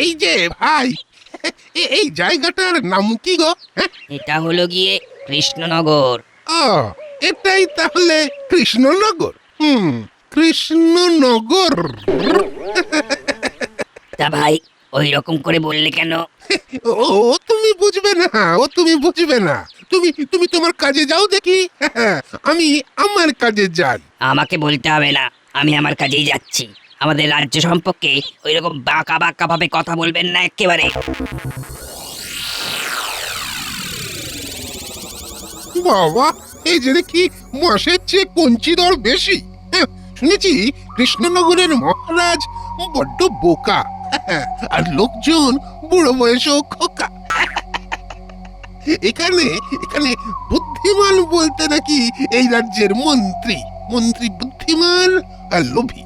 এই যে ভাই, এই জায়গাটার নাম কি গো? হ্যাঁ? এটা হলো গিয়ে কৃষ্ণনগর। ও, এটাই তাহলে কৃষ্ণনগর। কৃষ্ণনগর। তা ভাই ওই রকম করে বললে কেন? ও তুমি বুঝবে না, ও তুমি বুঝবে না। তুমি তুমি তোমার কাজে যাও দেখি, আমি আমার কাজে যাই। আমাকে বলতে হবে না, আমি আমার কাজেই যাচ্ছি। আমাদের রাজ্য সম্পর্কে ওই রকম বাঁকা বাঁকা ভাবে কথা বলবেন না একেবারে। বাবা, এই যে দেখি মাসের চেয়ে কঞ্চি দর বেশি। শুনেছি কৃষ্ণনগরের মহারাজ বড্ড বোকা, আর লোকজন বুড়ো বয়সও খোকা। এখানে এখানে বুদ্ধিমান বলতে নাকি এই রাজ্যের মন্ত্রী। মন্ত্রী বুদ্ধিমান আর লোভী।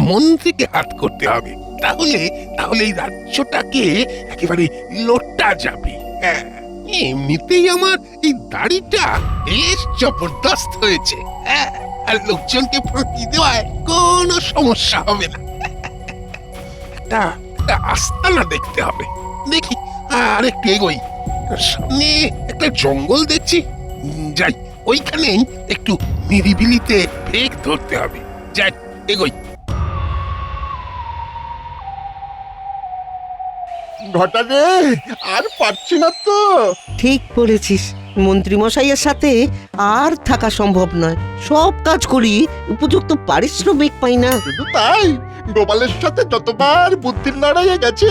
মন্ত্রীকে হাত করতে হবে, তাহলে তাহলে এই রাজ্যটাকে একেবারে লোটা যাবে। হ্যাঁ, এমনিতেই আমার এই দাড়িটা বেশ জবরদস্ত হয়েছে। হ্যাঁ, আর লোকজনকে ফাঁকি দেওয়ায় কোনো সমস্যা হবে না। একটা একটা আস্তানা দেখতে হবে। দেখি আর একটু এগোই। সামনে একটা জঙ্গল দেখছি, যাই ওইখানেই একটু নিরিবিলিতে ব্রেক ধরতে হবে। যাই, এগোই। ঘটা রে, আর পারছি না তো। ঠিক বলেছিস, মন্ত্রীমশাইয়ের সাথে আর থাকা সম্ভব নয়। সব কাজ করি, উপযুক্ত পারিশ্রমিক পাই না। শুধু তাই, গোপালের সাথে যতবার বুদ্ধির লড়াইয়ে গেছে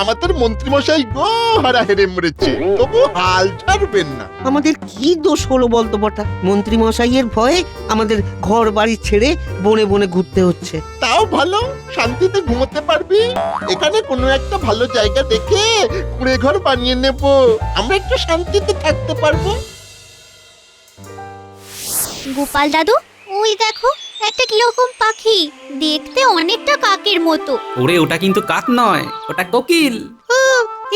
আমাদের মন্ত্রীমশাই গো হারা হেরে মরেছে, তবু হাল ছাড়বেন না। আমাদের কি দোষ হলো বলতো বটা? মন্ত্রীমশাইয়ের ভয়ে আমাদের ঘর বাড়ি ছেড়ে বনে বনে ঘুরতে হচ্ছে। তাও ভালো, শান্তিতে ঘুমোতে পারবি। এখানে কোনো একটা ভালো জায়গা দেখে কুঁড়ে ঘর বানিয়ে নেব, আমরা একটু শান্তিতে থাকতে পারবো। গোপাল দাদু, ওই দেখো একটা কিরকম পাখি, দেখতে অনেকটা কাকের মতো। ওরে ওটা কিন্তু কাক নয়, ওটা কোকিল।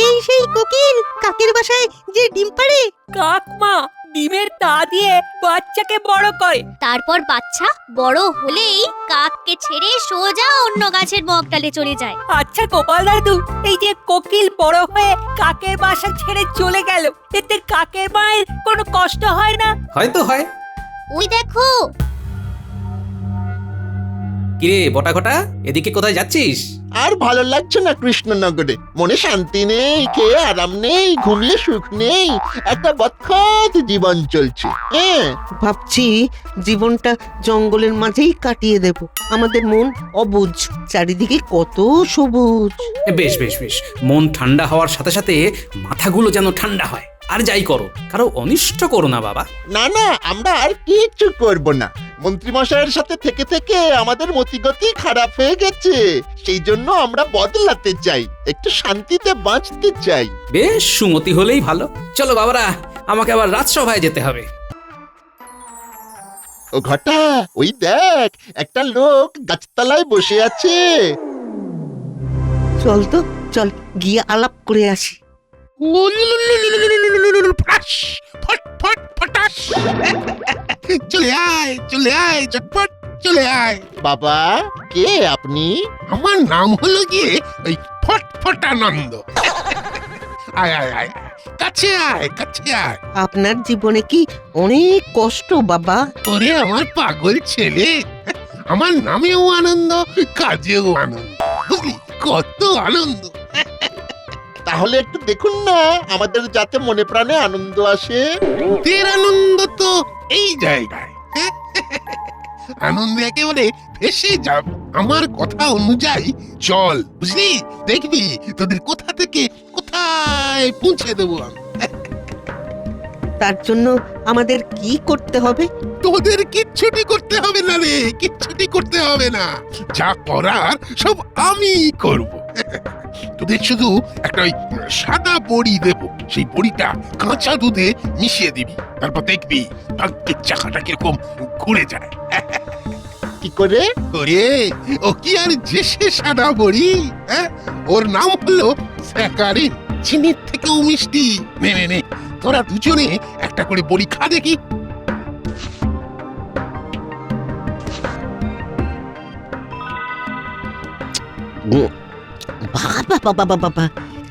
এই সেই কোকিল, কাকের বাসায় যে ডিম পাড়ে। কাক মা ডিমের তা দিয়ে বাচ্চাকে বড় করে, তারপর বাচ্চা বড় হলেই কাককে ছেড়ে সোজা অন্য গাছের মগডালে চলে যায়। আচ্ছা গোপাল দাদু, এই যে কোকিল বড় হয়ে কাকের বাসা ছেড়ে চলে গেল, এতে কাকের মায়ের কোনো কষ্ট হয় না? হয়তো হয়। ওই দেখো। কিরে বটা ঘটা, এদিকে কোথায় যাচ্ছিস? আর ভালো লাগছে না কৃষ্ণনগরে, মনে শান্তি নেই, খেয়ে আরাম নেই, ঘুমিয়ে সুখ নেই, একটা বৎখত জীবন চলছে। হ্যাঁ, ভাবছি জীবনটা জঙ্গলের মাঝেই কাটিয়ে দেব। আমাদের মন অবুঝ, চারিদিকে কত সবুজ। বেশ বেশ বেশ, মন ঠান্ডা হওয়ার সাথে সাথে মাথাগুলো যেন ঠান্ডা হয়। আর যাই করো, কারো অনিষ্ট করো না বাবা। না না, আমরা আর কিচ্ছু করব না। মন্ত্রীমশাইয়ের সাথে থেকে থেকে আমাদের মতিগতি খারাপ হয়ে গেছে, সেই জন্য আমরা বদলাতে চাই, একটু শান্তিতে বাঁচতে চাই। বেশ, সুমতি হলেই ভালো। চলো বাবারা, আমাকে আবার রাজসভায় যেতে হবে। ও ঘটা, ওই দেখ একটা লোক গাছতলায় বসে আছে। চল তো, চল গিয়ে আলাপ করে আসি। ফটাস, ফট ফট ফটাস। চলে আয়, চলে আয়, চটপট চলে আয়। বাবা, কে আপনি? আমার নাম হলো গিয়ে ওই ফটফটানন্দ। আয় আয় আয়, কাছে আয়, কাছে আয়। আপনার জীবনে কি অনেক কষ্ট বাবা? ওরে আমার পাগল ছেলে, আমার নামেও আনন্দ, কাজেও আনন্দ, বুঝলি কত আনন্দ। তাহলে একটু দেখুন না, আমাদের যাতে মনে প্রাণে আনন্দ আসে। তোর আনন্দ তো এই জায়গায়, আনন্দে একেবারে ভেসে যাব। আমার কথা অনুযায়ী চল, বুঝলি, দেখবি তোদের কোথা থেকে কোথায় পৌঁছে দেবো আমি। তার জন্য আমাদের কি করতে হবে? তোদের কিচ্ছুটি করতে হবে না রে, কিচ্ছুটি করতে হবে না। যা করার সব আমি করব। তোদের শুধু একটা ওই সাদা বড়ি দেব, সেই বড়িটা কাঁচা দুধে মিশিয়ে দিবি, তারপর দেখবি ভাগ্যের চাকাটা কিরকম ঘুরে যায়। কি করে? ওরে, ও কি আর যে সে সাদা বড়ি, হ্যাঁ? ওর নাম হলো স্যাকারিন, চিনির থেকেও মিষ্টি। নে নে নে, তোরা দুজনে একটা করে বড়ি খা দেখি। ভাব বাবা বাবা,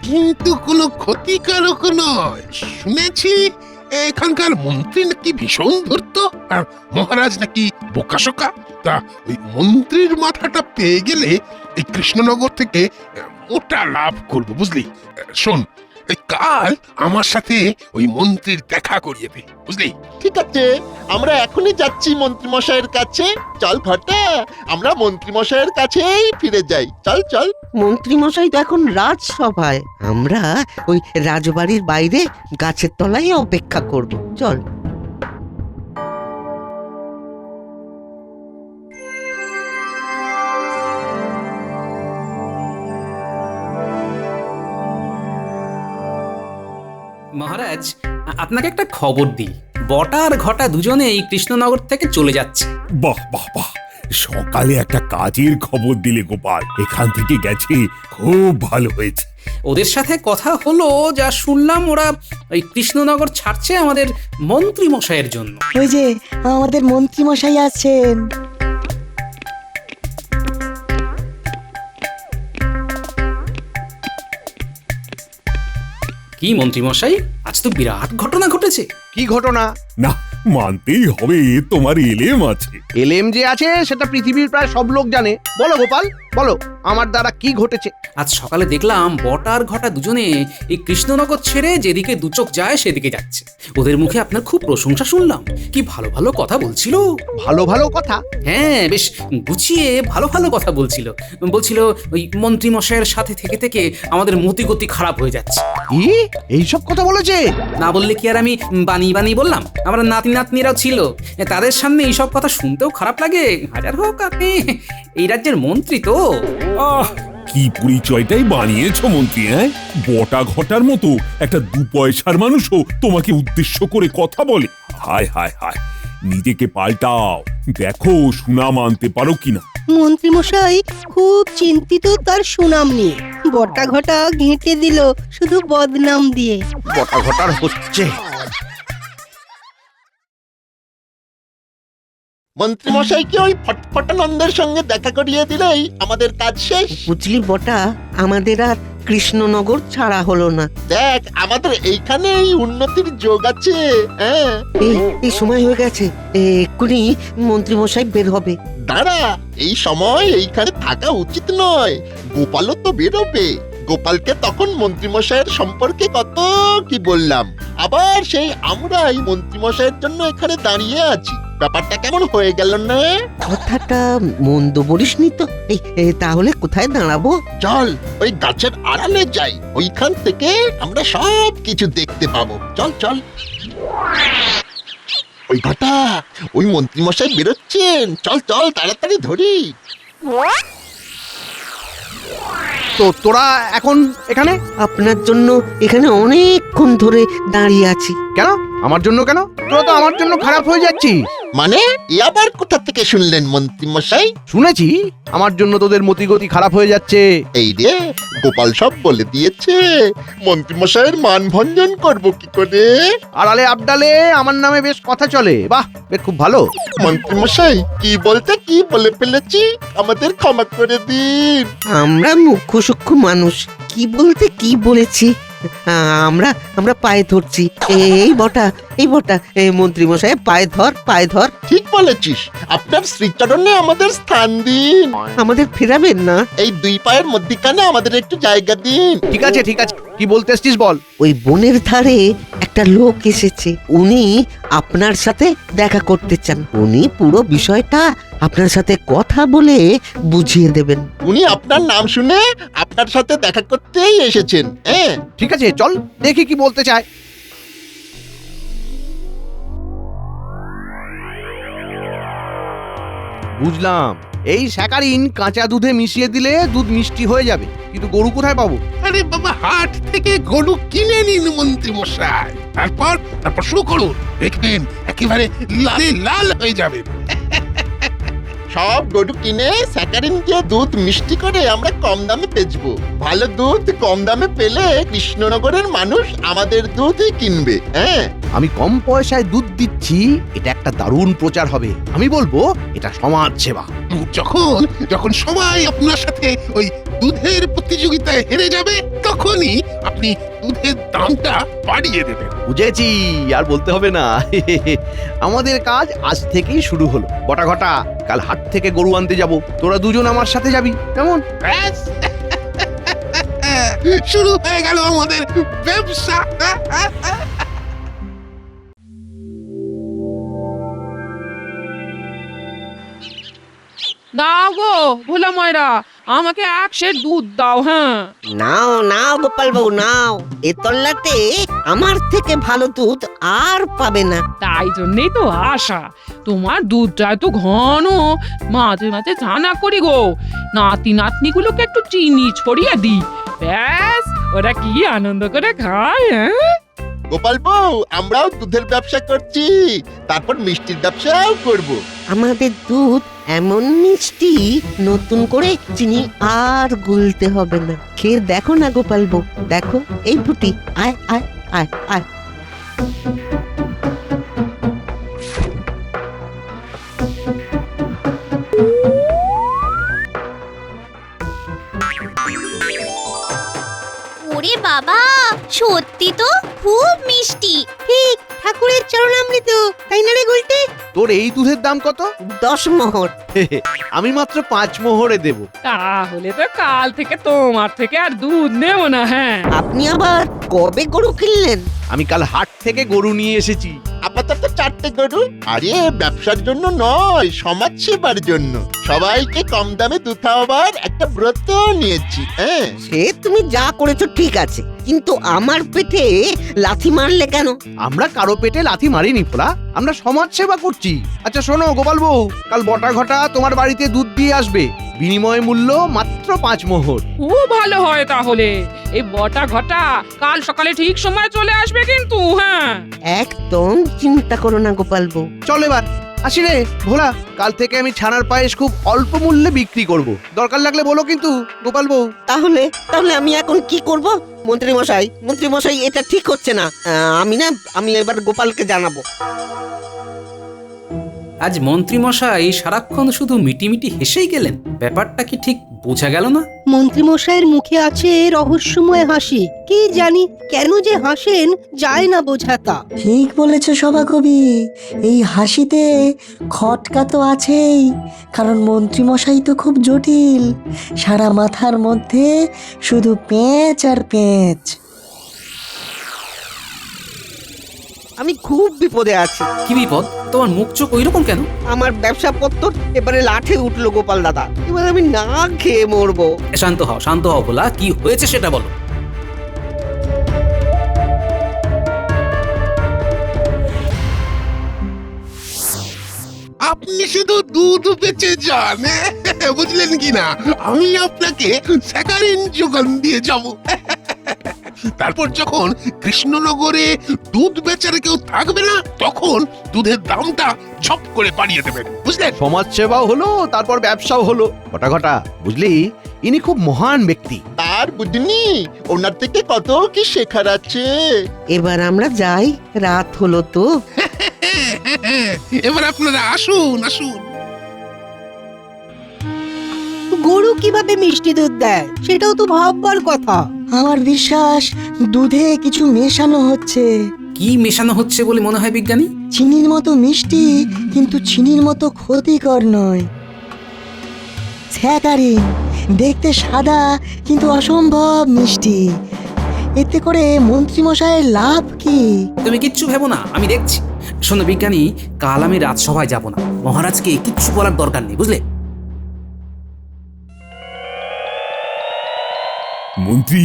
কিন্তু কোনো ক্ষতিকারক নয়। শুনেছি এখানকার মন্ত্রী নাকি ভীষণ ধূর্ত, আর মহারাজ নাকি বোকাশোকা। তা ওই মন্ত্রীর মাথাটা পেয়ে গেলে এই কৃষ্ণনগর থেকে মোটা লাভ করবো, বুঝলি? শোন, এই কাল আমার সাথে ওই মন্ত্রীর দেখা করিয়ে দে, বুঝলি? ঠিক আছে, আমরা এখনই যাচ্ছি মন্ত্রী মশাইয়ের কাছে। চল ঘটা, আমরা মন্ত্রী মশাইয়ের কাছেই ফিরে যাই। চল চল। মন্ত্রী মশাই তো এখন রাজসভায়, আমরা ওই রাজবাড়ির বাইরে গাছের তলায় অপেক্ষা করব। চল। মহারাজ, আপনাকে একটা খবর দিই। বটা আর ঘটা দুজনেই কৃষ্ণনগর থেকে চলে যাচ্ছে। বাহ বাহ বাহ, সকালে একটা কাজের খবর দিলে গোপাল। এখান থেকে গেছে, খুব ভালো হয়েছে। ওদের সাথে কথা হলো, যা শুনলাম ওরা ওই কৃষ্ণনগর ছাড়ছে আমাদের মন্ত্রী মশাইয়ের জন্য। ওই যে আমাদের মন্ত্রী মশাই আছেন। কি মন্ত্রী মশাই, আজ তো বিরাট ঘটনা ঘটেছে। কি ঘটনা? না, মানতেই হবে তোমার এলেম আছে। এলএম যে আছে সেটা পৃথিবীর প্রায় সব লোক জানে। বলো গোপাল, বলো আমার দ্বারা কি ঘটেছে। আজ সকালে দেখলাম বটা আর ঘটা দুজনে এই কৃষ্ণনগর ছেড়ে যেদিকে দুচোখ যায় সেদিকে যাচ্ছে। ওদের মুখে আপনার খুব প্রশংসা শুনলাম। কি ভালো ভালো কথা বলছিল। ভালো ভালো কথা? হ্যাঁ, বেশ গুছিয়ে ভালো ভালো কথা বলছিল। বলছিল ওই মন্ত্রী মশাইয়ের সাথে থেকে থেকে আমাদের মতিগতি খারাপ হয়ে যাচ্ছে। কি এইসব কথা বলেছে? না বললে কি আর আমি বানিয়ে বানিয়ে বললাম? আমার নাতি নাতনিরাও ছিল, তাদের সামনে এইসব কথা শুনতেও খারাপ লাগে। হাজার হোক আপনি এই রাজ্যের মন্ত্রী তো। আহ, কি পরিচয়টাই বানিয়েছ মন্ত্রী। হ্যাঁ, বটা ঘটার মতো একটা 2 পয়সার মানুষও তোমাকে উদ্দেশ্য করে কথা বলে। হায় হায় হায়, নিজেকে পাল্টাও, দেখো সুনাম আনতে পারো কিনা। মন্ত্রী মশাই খুব চিন্তিত তার সুনাম নিয়ে। বটা ঘটা ঘেঁটে দিল শুধু বদনাম দিয়ে। বটা ঘটার হচ্ছে। মন্ত্রী মশাইকে ওই ফটফটানন্দের সঙ্গে দেখা করিয়ে দিলেই আমাদের কাজ শেষ। বুঝলি বটা, আমাদের আর কৃষ্ণনগর ছাড়া হলো না। দেখ, আমাদের এইখানেই উন্নতির যোগ আছে। হ্যাঁ, এই সময় হয়ে গেছে, এক্ষুনি মন্ত্রী মশাই বের হবে। দাঁড়া, এই সময় এইখানে থাকা উচিত নয়। গোপালও তো বেরোবে। গোপালকে তখন মন্ত্রীমশাইয়ের সম্পর্কে কত কি বললাম। আবার সেই আমরাই মন্ত্রীমশাইয়ের জন্য এখানে দাঁড়িয়ে আছি। ব্যাপারটা কেমন হয়ে গেল না? কথাটা মন্দ বলিসনি তো। তাহলে কোথায় দাঁড়াবো? চল, ওই গাছের আড়ালে যাই। ওইখান থেকে আমরা সব কিছু দেখতে পাবো। চল চল। ওই ঘটা, ওই মন্ত্রীমশাই বেরোচ্ছেন। চল চল, তাড়াতাড়ি ধরি। তো তোরা এখন এখানে? আপনার জন্য এখানে অনেকক্ষণ ধরে দাঁড়িয়ে আছি। কেন আমার জন্য? কেন তোরা তো আমার জন্য খারাপ হয়ে যাচ্ছিস। মানে এ আবার কোথা থেকে শুনলেন মন্ত্রীমশাই? শুনেছি আমার জন্য তোদের মতিগতি খারাপ হয়ে যাচ্ছে। এই রে, গোপাল সব বলে দিয়েছে। মন্ত্রীমশাইয়ের মান ভঞ্জন করবো কি করে? আড়ালে আবডালে আমার নামে বেশ কথা চলে। বাহ, বেশ খুব ভালো। মন্ত্রীমশাই, কি বলতে কি বলে ফেলেছি, আমাদের ক্ষমা করে দিন। আমরা মুখ্য সূক্ষ্ম মানুষ, কি বলতে কি বলেছি। আমরা আমরা পায়ে ধরছি। এই বটা, এই মন্ত্রী মশাই পায়ে ধর, পায়ে ধর। ঠিক বলেছিস, আপনার শ্রীচরণে আমাদের স্থান দিন। আমাদের ফেরাবেন না? এই 2 পায়ের মধ্যিখানে আমাদের একটু জায়গা দিন। ঠিক আছে ঠিক আছে, কি বলতে এসছিস বল। ওই বনের ধারে একটা লোক এসেছে, উনি আপনার সাথে দেখা করতে চান। উনি পুরো বিষয়টা আপনার সাথে কথা বলে বুঝিয়ে দেবেন। উনি আপনার নাম শুনে আপনার সাথে দেখা করতেই এসেছেন। হ্যাঁ, ঠিক আছে, চল দেখি কি বলতে চায়। বুঝলাম, এই স্যাকারিন কাঁচা দুধে মিশিয়ে দিলে দুধ মিষ্টি হয়ে যাবে, কিন্তু গরু কোথায় পাবো? আরে বাবা, হাট থেকে গরু কিনে নিন মন্ত্রী মশাই। তারপর শুরু করুন, দেখবেন একেবারে লালে লাল হয়ে যাবে। সব গরু কিনে স্যাকারিন দিয়ে দুধ মিষ্টি করে আমরা কম দামে বেচবো। ভালো দুধ কম দামে পেলে কৃষ্ণনগরের মানুষ আমাদের দুধই কিনবে। হ্যাঁ, আমি কম পয়সায় দুধ দিচ্ছি, এটা একটা দারুণ প্রচার হবে। আমি বলবো এটা সমাজ সেবা। যখন যখন সবাই আপনার সাথে ওই দুধের প্রতিযোগিতায় হেরে যাবে তখনই আপনি দুধের দামটা বাড়িয়ে দেবেন। বুঝেছি, আর বলতে হবে না। আমাদের কাজ আজ থেকেই শুরু হলো। বটা ঘটা, কাল হাট থেকে গরু আনতে যাব, তোরা দুজন আমার সাথে যাবি কেমন? ব্যাস, শুরু হয়ে গেল আমাদের ব্যবসা। দাও গো ভোলা ময়রা, আমাকে 1 সের দুধ দাও। হ্যাঁ, নাও নাও গোপাল বাবু নাও, এ তল্লাতে আমার থেকে ভালো দুধ আর পাবে না। তাই জন্যই তো আশা। তোমার দুধটা এত ঘন, মাঝে মাঝে জানা করি গো, নাতি নাতনিগুলোকে একটু চিনি ছড়িয়ে দিই, ব্যাস ওরা কি আনন্দ করে খায়। হ্যাঁ, গোপাল বউ, আমরাও দুধের ব্যবসা করছি, তারপর মিষ্টির ব্যবসাও করব। আমাদের দুধ এমন মিষ্টি, নতুন করে চিনি আর গুলতে হবে না। খেয়ে দেখো না গোপাল বউ, দেখো এই ফুটি, আয় আয় আয় আয়। ওরে বাবা, সত্যি তো খুব মিষ্টি। ঠিক ঠাকুরের চরণামৃত, তাই না রে গুলটে? তোর এই দুধের দাম কত? 10 মোহর। আমি মাত্র 5 মোহরে দেব। তাহলে তো কাল থেকে তোমার থেকে আর দুধ নেব না। হ্যাঁ, আপনি আবার কবে গরু কিনলেন? আমি কাল হাট থেকে গরু নিয়ে এসেছি। আপাতত 4টে গরু। আরে ব্যবসার জন্য নয়, সমাজ সেবার জন্য। সবাইকে কম দামে দুধ খাওয়াবার একটা ব্রত নিয়েছি। হ্যাঁ, সে তুমি যা করেছো ঠিক আছে, কিন্তু আমার পেটে লাথি মারলে কেন? আমরা কারো পেটে লাথি মারিনি ফোলা, আমরা সমাজ সেবা করছি। আচ্ছা শোনো গোপাল বউ, কাল বটা ঘটা তোমার বাড়িতে দুধ দিয়ে আসবে, বিনিময় মূল্য মাত্র 5 মোহর। খুব ভালো হয় তাহলে। এই বটা ঘটা কাল সকালে ঠিক সময় চলে আসবে কিন্তু। হ্যাঁ, একদম চিন্তা করো না গোপাল বউ। চল এবার আসি রে ভোলা, কাল থেকে আমি ছানার পায়েস খুব অল্প মূল্যে বিক্রি করব। দরকার লাগলে বলো কিন্তু গোপাল বউ। তাহলে তাহলে আমি এখন কি করব? মন্ত্রী মশাই এটা ঠিক হচ্ছে না। আমি এবার গোপালকে জানাবো। আজ মন্ত্রীমশাই সারাক্ষণ শুধু মিটিমিটি হেসেই গেলেন, ব্যাপারটা কি ঠিক বোঝা গেল না। মন্ত্রীমশাইয়ের মুখে আছে রহস্যময় হাসি, কি জানি কেন যে হাসেন যায় না বোঝাতা। ঠিক বলেছ সভাকবি, এই হাসিতে খটকা তো আছেই, কারণ মন্ত্রীমশাই তো খুব জটিল, সারা মাথার মধ্যে শুধু পেঁচ আর পেঁচ। আমি খুব বিপদে আছি। কি বিপদ? তোমার মুখ চোখ ওইরকম কেন? আমার ব্যবসা পত্র এবারে লাঠে উঠলো গোপাল দাদা, এবার আমি না খেয়ে মরবো। শান্ত হও ভোলা, কি হয়েছে সেটা বলো। আপনি শুধু দুধ বেচে যান, বুঝলেন কি না? আমি আপনাকে স্যাকারিন যোগান দিয়ে যাব। তারপর যখন কৃষ্ণনগরে দুধ বেচার কেউ থাকবে না, তখন দুধের দামটা ঝপ করে বাড়িয়ে দেবেন, বুঝলেন? সমাজ সেবাও হলো, তারপর ব্যবসাও হলো। ঘটা ঘটা, বুঝলি ইনি খুব মহান ব্যক্তি। তার বুঝনি, ওনার থেকে কত কি শেখার আছে। এবার আমরা যাই, রাত হলো তো। এবার আপনারা আসুন। গরু কিভাবে মিষ্টি দুধ দেয় সেটাও তো ভাববার কথা। আমার বিশ্বাস দুধে কিছু মেশানো হচ্ছে। কি মেশানো হচ্ছে বলে মনে হয় বিজ্ঞানী? চিনির মতো মিষ্টি, কিন্তু চিনির মতো ক্ষতিকর নয়। স্যাকারিন, দেখতে সাদা কিন্তু অসম্ভব মিষ্টি। এতে করে মন্ত্রীমশাইয়ের লাভ কি? তুমি কিচ্ছু ভেবো না, আমি দেখছি। শোনো বিজ্ঞানী, কাল আমি রাজসভায় যাব না, মহারাজকে কিচ্ছু বলার দরকার নেই, বুঝলে? মন্ত্রী,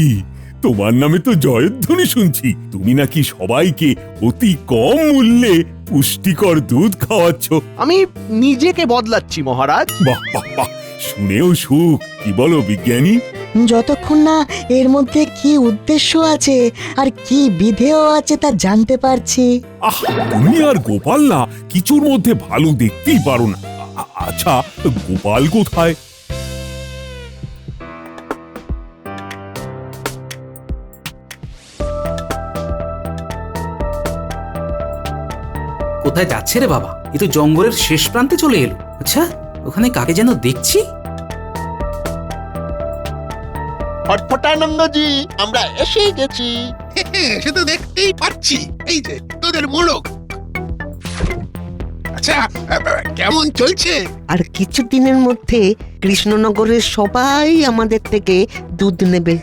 তোমার নামে তো জয়ধ্বনি শুনছি। তুমি নাকি সবাইকে অতি কম মূল্যে পুষ্টিকর দুধ খাওয়াচ্ছ। আমি নিজেকে বদলাচ্ছি মহারাজ। বাহ বাহ বাহ, শুনেও সুখ। কি বলো বিজ্ঞানী? যতক্ষণ না এর মধ্যে কি উদ্দেশ্য আছে আর কি বিধেয় আছে তা জানতে পারছি। আহ, তুমি আর গোপাল না কিছুর মধ্যে ভালো দেখতেই পারো না। আচ্ছা, গোপাল কোথায়? কোথায় যাচ্ছে রে বাবা? এ তো জঙ্গলের শেষ প্রান্তে চলে এলো। আচ্ছা, ওখানে কাকে যেন দেখছি। ফটফটানন্দজি, আমরা এসে গেছি। সে তো দেখতেই পাচ্ছি, এই যে তোদের মোড়ক। আচ্ছা, কেমন চলছে? আর কিছুদিনের মধ্যে কৃষ্ণনগরের সবাই আমাদের থেকে দুধ নেবে।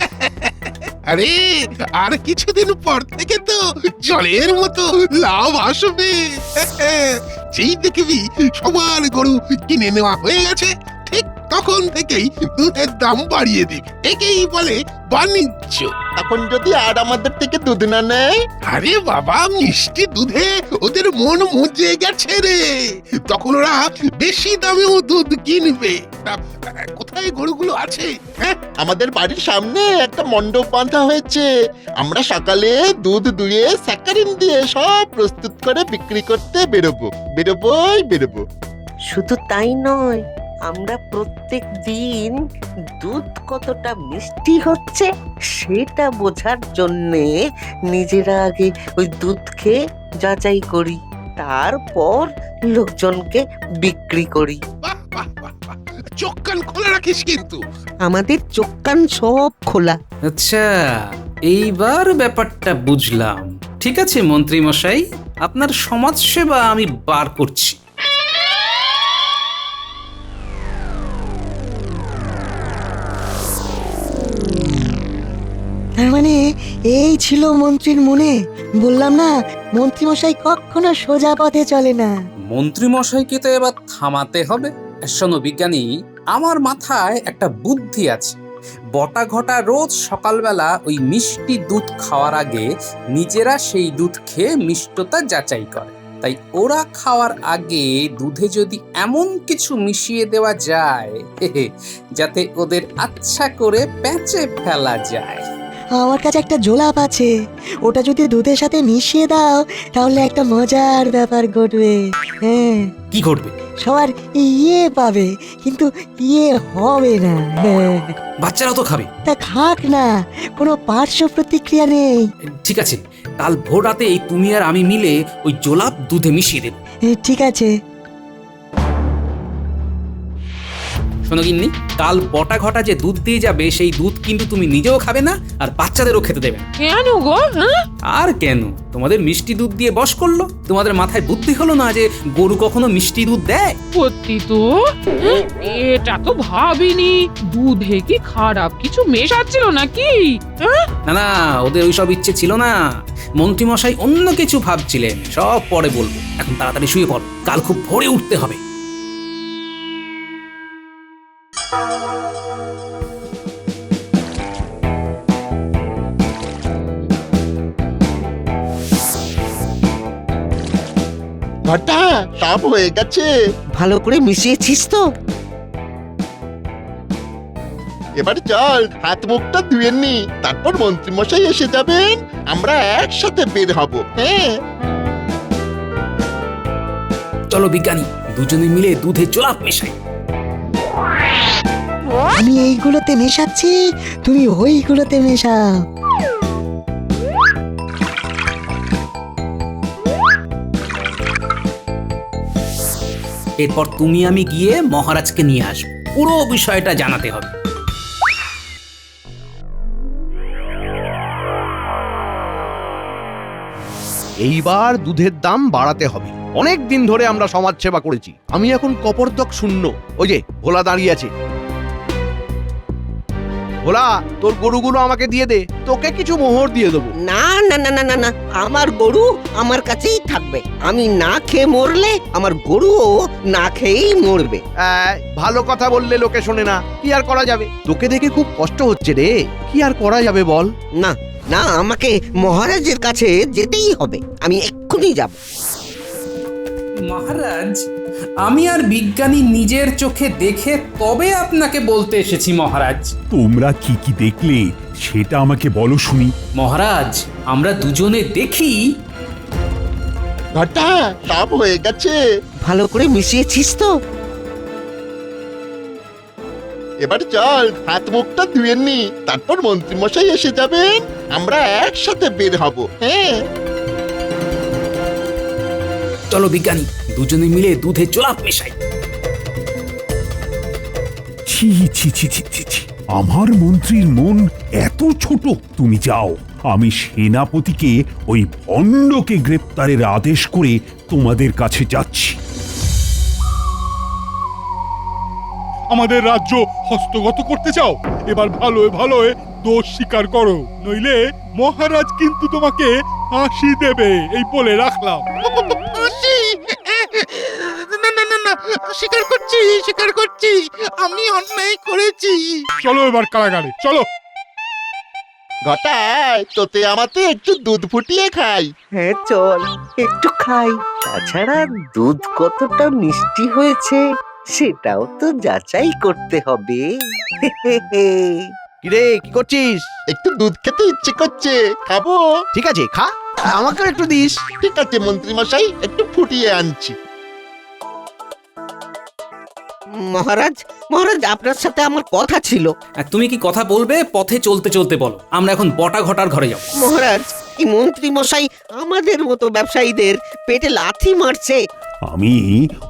আরে আর কিছুদিন পর থেকে তো জলের মতো লাভ আসবে। যেই দেখবি সবার গরু কিনে নেওয়া হয়ে গেছে, ঠিক তখন থেকেই দুধের দাম বাড়িয়ে দিবি। একেই বলে বাণিজ্য। এখন যদি আর আমাদের থেকে দুধ না নেয়? আরে বাবা, মিষ্টি দুধে ওদের মন মজে গেছে রে। তখন ওরা বেশি দামেও দুধ কিনবে। তা, কোথায় গরুগুলো আছে? হ্যাঁ, আমাদের বাড়ির সামনে একটা মণ্ডপ বাঁধা হয়েছে। আমরা সকালে দুধ দুয়ে স্যাকারিন দিয়ে সব প্রস্তুত করে বিক্রি করতে বেরোবো। শুধু তাই নয়, আমরা প্রত্যেক দিন দুধ কতটা মিষ্টি হচ্ছে সেটা বোঝার জন্যে নিজেরা আগে ওই দুধ খেয়ে যাচাই করি, তারপর লোকজনকে বিক্রি করি। বাহ বাহ বাহ বাহ, চোখ কান খোলা রাখিস কিন্তু। আমাদের চোখ কান সব খোলা। আচ্ছা, এইবার ব্যাপারটা বুঝলাম। ঠিক আছে মন্ত্রী মশাই, আপনার সমাজসেবা আমি বার করছি। তার মানে এই ছিল মন্ত্রীর মনে। বললাম না, মন্ত্রীমশাই কখনো সোজা পথে চলে না। মন্ত্রী মশাইকে তো এবার থামাতে হবে। শোনো বিজ্ঞানী, আমার মাথায় একটা বুদ্ধি আছে। বটা ঘটা রোজ সকালবেলা ওই মিষ্টি দুধ খাওয়ার আগে নিজেরা সেই দুধ খেয়ে মিষ্টতা যাচাই করে। তাই ওরা খাওয়ার আগে দুধে যদি এমন কিছু মিশিয়ে দেওয়া যায় যাতে ওদের আচ্ছা করে প্যাঁচে ফেলা যায়। আমার কাছে একটা জোলাপ আছে, ওটা যদি দুধের সাথে মিশিয়ে দাও তাহলে একটা মজার ব্যাপার ঘটবে। হ্যাঁ, কি ঘটবে? সবার ইয়ে পাবে, কিন্তু ইয়ে হবে না। হ্যাঁ, বাচ্চারাও তো খাবে। তা খাক না, কোনো পার্শ্ব প্রতিক্রিয়া নেই। ঠিক আছে, কাল ভোর রাতে তুমি আর আমি মিলে ওই জোলাপ দুধে মিশিয়ে দেব। ঠিক আছে। শোনো গিন্নি, কাল বটা ঘটা যে দুধ দিয়ে যাবে সেই দুধ কিন্তু তুমি নিজেও খাবে না আর বাচ্চাদেরও খেতে দেবে না। কেন গো? হ্যাঁ, আর কেন? তোমাদের মিষ্টি দুধ দিয়ে বশ করলো। তোমাদের মাথায় বুদ্ধি হলো না যে গরু কখনো মিষ্টি দুধ দেয়? সত্যি তো। হ্যাঁ, এটা তো ভাবিনি। দুধে কি খারাপ কিছু মেশাচ্ছিল নাকি? হ্যাঁ, না না, ওদের ওইসব ইচ্ছে ছিল না। মন্ত্রী মশাই অন্য কিছু ভাবছিলেন, সব পরে বলবো। এখন তাড়াতাড়ি শুয়ে পড়ো, কাল খুব ভোরে উঠতে হবে। ঘটা সব হয়ে গেছে। ভালো করে মিশিয়েছিস তো? এবার চল হাত মুখটা ধুয়ে নি, তারপর মন্ত্রী মশাই এসে যাবেন, আমরা একসাথে বের হব। হ্যাঁ, চলো বিজ্ঞানী, দুজনে মিলে দুধে জোলাপ মেশাই। আমি এইগুলোতে মেশাচ্ছি, তুমি ওইগুলোতে মেশাও। এরপর তুমি আমি গিয়ে মহারাজকে নিয়ে আসবো, পুরো বিষয়টা জানাতে হবে। এইবার দুধের দাম বাড়াতে হবে। অনেক দিন ধরে আমরা সমাজ সেবা করেছি, আমি এখন কপরদক শূন্য। ওই যে ভোলা দাঁড়িয়ে আছে। ভোলা, তোর গরুগুলো আমাকে দিয়ে দে, তোকে কিছু মোহর দিয়ে দেবো। না না না না না না, আমার গরু আমার কাছেই থাকবে। আমি না খেয়ে মরলে আমার গরুও না খেয়েই মরবে। ভালো কথা বললে লোকে শোনে না, কি আর করা যাবে? তোকে দেখে খুব কষ্ট হচ্ছে রে, কি আর করা যাবে বল? না না, আমাকে মহারাজের কাছে যেতেই হবে। আমি এক্ষুনি যাব। মহারাজ, আমি আর বিজ্ঞানী নিজের চোখে দেখে তবে আপনাকে বলতে এসেছি মহারাজ। তোমরা কি কি দেখলে সেটা আমাকে বলো শুনি। মহারাজ, আমরা দুজনে দেখি। ঘটা সব হয়ে গেছে। ভালো করে মিশিয়েছিস তো? এবার চল হাত মুখটা ধুয়ে নি, তারপর মন্ত্রী মশাই এসে যাবেন, আমরা একসাথে বের হব। হ্যাঁ, চলো বিজ্ঞানী, দুজনে মিলে দুধে চোলাপ মেশাই। ছি ছি ছি ছি ছি ছি। আমার মন্ত্রীর মন এত ছোট। তুমি যাও, আমি সেনাপতিকে ওই ভণ্ডকে গ্রেপ্তারের আদেশ করে তোমাদের কাছে যাচ্ছি। আমাদের রাজ্য হস্তগত করতে চাও? এবার ভালোয় ভালোয় দোষ স্বীকার করো, নইলে মহারাজ কিন্তু তোমাকে ফাঁসি দেবে, এই বলে রাখলাম। ফাঁসি? না না না না, স্বীকার করছি আমি অন্যায় করেছি। চলো এবার কারাগারে চলো। ঘটায় তোতে আমাতে একটু দুধ ফুটিয়ে খাই। হ্যাঁ চল একটু খাই। তাছাড়া দুধ কতটা মিষ্টি হয়েছে সেটাও তো যাচাই করতে হবে। কিরে কি করছিস? একটু দুধ খেতে ইচ্ছে করছে, খাবো। ঠিক আছে খা, আমাকে একটু দিস। ঠিক আছে মন্ত্রী মশাই, একটু ফুটিয়ে আনছি। মহারাজ, মহারাজ আপনার সাথে আমার কথা ছিল। আর তুমি কি কথা বলবে? পথে চলতে চলতে বলো। আমরা এখন বটা ঘটার ঘরে যাব। মহারাজ, এই মন্ত্রী মশাই আমাদের মতো ব্যবসায়ীদের পেটে লাথি মারছে। আমি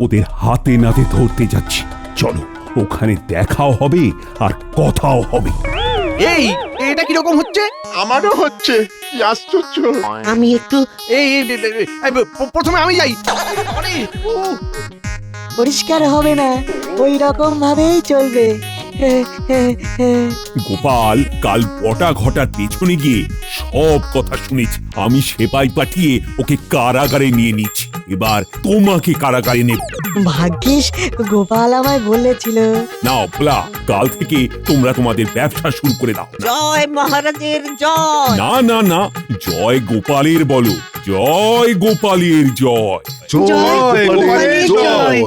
ওদের হাতে নাতে ধরতে যাচ্ছি। চলো, ওখানে দেখাও হবে আর কথাও হবে। এই এটা কি রকম হচ্ছে? আমারও হচ্ছে, কি আশ্চর্য। আমি একটু প্রথমে আমি যাই। পরিষ্কার হবে না, ওই রকম ভাবেই চলবে। গোপাল কাল বটা ঘটার পেছনে গিয়ে সব কথা শুনেছি। আমি সেপাই পাঠিয়ে ওকে কারাগারে নিয়ে নিচ্ছি। এবার তোমাকে কারাগারে নেব। ভাগ্যিস গোপাল আমায় বলেছিল। নাও ভোলা, কাল থেকে তোমরা তোমাদের ব্যবসা শুরু করে দাও। জয় মহারাজের জয়। না না না, জয় গোপালের বলো, জয় গোপালের জয়। জয় গোপালের জয়।